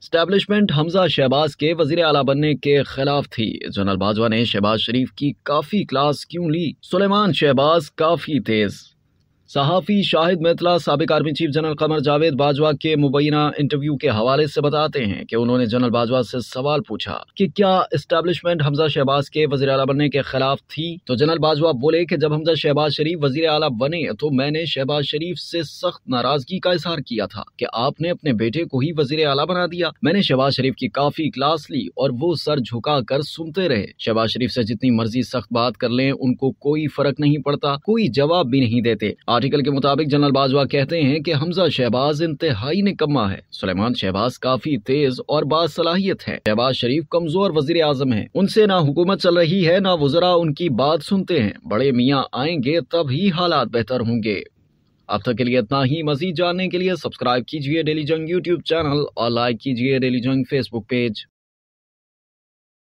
Establishment حمزہ شہباز کے وزیر اعلیٰ بننے کے خلاف تھی۔ جنرل باجوہ نے شہباز شریف کی کافی کلاس کیوں لی؟ سلیمان شہباز کافی تیز۔ صحافی شاہد میتلا سابق army chief general Qamar Javed Bajwa کے مبینہ انٹرویو کے حوالے سے بتاتے ہیں کہ انہوں نے جنرل باجوہ سے سوال پوچھا کہ کیا اسٹیبلشمنٹ حمزہ شہباز کے وزیر اعلیٰ بننے کے خلاف تھی، تو جنرل باجوہ بولے کہ جب حمزہ شہباز شریف وزیر اعلیٰ بنے تو میں نے شہباز شریف سے سخت ناراضگی کا اظہار کیا تھا کہ آپ نے اپنے بیٹے کو ہی وزیر اعلیٰ بنا دیا۔ میں نے شہباز شریف کی کافی کلاس لی اور وہ سر جھکا کر سنتے رہے۔ شہباز شریف سے جتنی مرضی سخت بات کر لیں ان کو کوئی فرق نہیں پڑتا، کوئی جواب بھی نہیں دیتے۔ آرٹیکل کے مطابق جنرل باجوہ کہتے ہیں کہ حمزہ شہباز انتہائی نکما ہے، سلیمان شہباز کافی تیز اور باصلاحیت ہے، شہباز شریف کمزور وزیر اعظم ہیں، ان سے نہ حکومت چل رہی ہے نہ وزراء ان کی بات سنتے ہیں، بڑے میاں آئیں گے تب ہی حالات بہتر ہوں گے۔ اب تک کے لیے اتنا ہی۔ مزید جاننے کے لیے سبسکرائب کیجیے ڈیلی جنگ یوٹیوب چینل اور لائک کیجیے ڈیلی جنگ فیس بک پیج۔